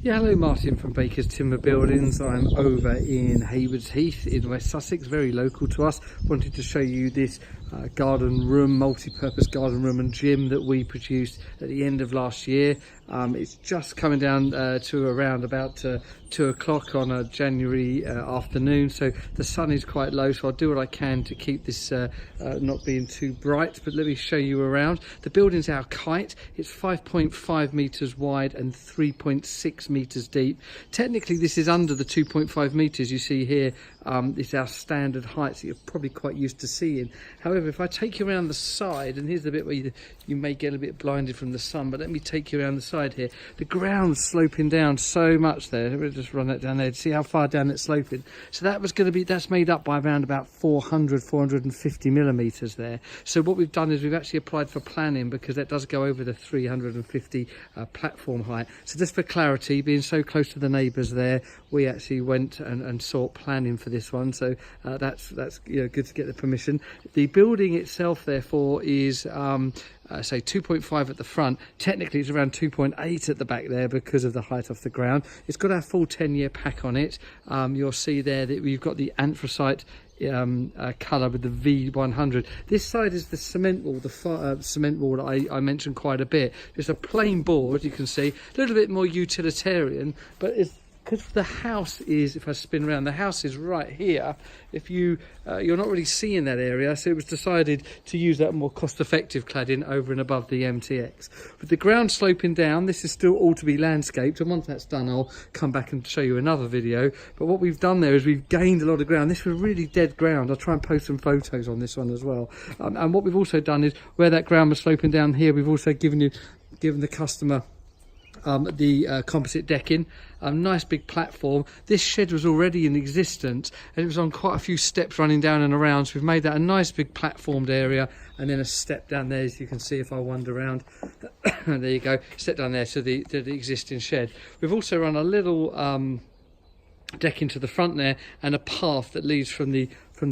Yeah, hello, Martin from Baker's Timber Buildings. I'm over in Haywards Heath in West Sussex, very local to us. Wanted to show you this garden room, multi-purpose garden room and gym that we produced at the end of last year. It's just coming down to around about 2 o'clock on a January afternoon, so the sun is quite low, so I'll do what I can to keep this not being too bright. But let me show you around. The building's our Kite. It's 5.5 meters wide and 3.6 meters deep. Technically this is under the 2.5 meters you see here. It's our standard height that you're probably quite used to seeing. However, if I take you around the side, and here's the bit where you may get a bit blinded from the sun, but let me take you around the side here. The ground's sloping down so much there. Let me just run that down there to see how far down it's sloping. So that's made up by around about 450 millimeters there. So what we've done is we've actually applied for planning, because that does go over the 350 platform height. So just for clarity, being so close to the neighbours there, we actually went and sought planning for this one. So that's good to get the permission. The building itself therefore is say 2.5 at the front. Technically it's around 2.8 at the back there because of the height off the ground. It's got our full 10-year pack on it. You'll see there that we've got the anthracite colour with the V100. This side is the cement wall, the cement wall that I mentioned quite a bit. It's a plain board, you can see, a little bit more utilitarian, but it's because the house is, if I spin around, the house is right here. If you're not really seeing that area, so it was decided to use that more cost-effective cladding over and above the MTX. With the ground sloping down, this is still all to be landscaped, and once that's done I'll come back and show you another video. But what we've done there is we've gained a lot of ground. This was really dead ground. I'll try and post some photos on this one as well. And what we've also done is, where that ground was sloping down here, we've also given the customer the composite decking, nice big platform. This shed was already in existence and it was on quite a few steps running down and around, so we've made that a nice big platformed area, and then a step down there, as you can see if I wander around. There you go, step down there to the existing shed. We've also run a little deck into the front there, and a path that leads from the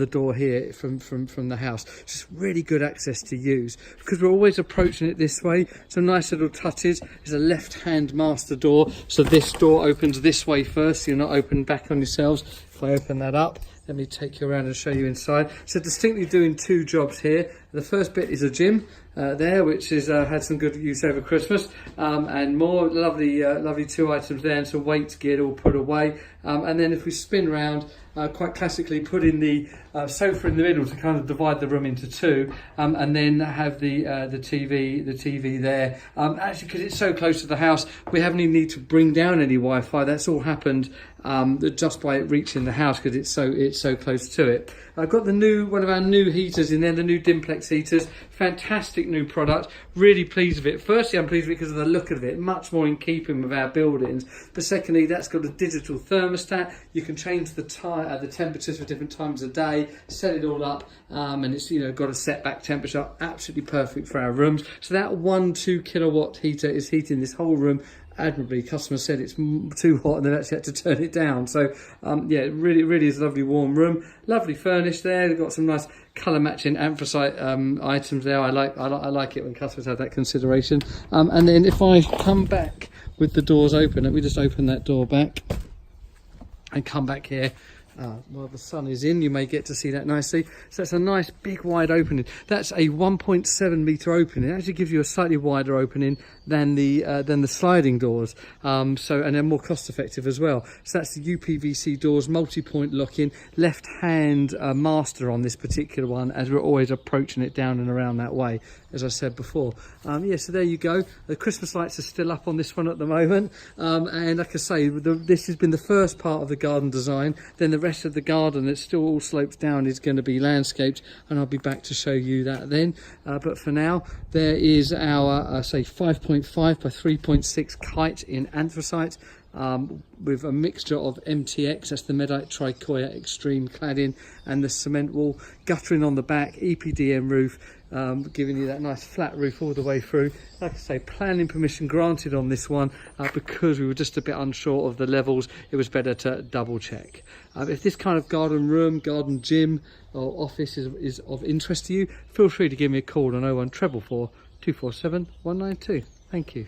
door here, from the house. Just really good access to use, because we're always approaching it this way. Some nice little touches. There's a left-hand master door, so this door opens this way first, so you're not open back on yourselves. If I open that up, let me take you around and show you inside. So distinctly doing two jobs here. The first bit is a gym there, which is had some good use over Christmas, and more lovely two items there, and some weights geared all put away. And then if we spin round, quite classically put in the sofa in the middle to kind of divide the room into two, and then have the TV there. Actually, because it's so close to the house, we haven't even need to bring down any Wi-Fi. That's all happened just by reaching the house, because it's so close to it. I've got one of our new heaters in there, the new Dimplex heaters. Fantastic new product. Really pleased with it. Firstly, I'm pleased with it because of the look of it, much more in keeping with our buildings. But secondly, that's got a digital thermostat. You can change the temperatures for different times of day, set it all up, and it's got a set back temperature. Absolutely perfect for our rooms. So that 2 kilowatt heater is heating this whole room admirably. Customer said it's too hot and they've actually had to turn it down. So yeah, it really is a lovely warm room. Lovely furnished there. They've got some nice colour matching anthracite items there. I like it when customers have that consideration. And then if I come back with the doors open, let me just open that door back and come back here. While the sun is in, you may get to see that nicely. So it's a nice big wide opening. That's a 1.7 metre opening. It actually gives you a slightly wider opening than the sliding doors. And they're more cost effective as well. So that's the UPVC doors, multi-point locking, left-hand master on this particular one, as we're always approaching it down and around that way, as I said before. Yeah, so there you go. The Christmas lights are still up on this one at the moment. And like I say, this has been the first part of the garden design. Then the rest of the garden that still all slopes down is going to be landscaped, and I'll be back to show you that then. But for now, there is our say 5.5 by 3.6 Kite in anthracite, with a mixture of MTX, that's the Medite Tricoya Extreme cladding, and the cement wall, guttering on the back, EPDM roof, giving you that nice flat roof all the way through. Like I say, planning permission granted on this one, because we were just a bit unsure of the levels. It was better to double check. If this kind of garden room, garden gym or office is of interest to you, feel free to give me a call on 01444 247 192. Thank you.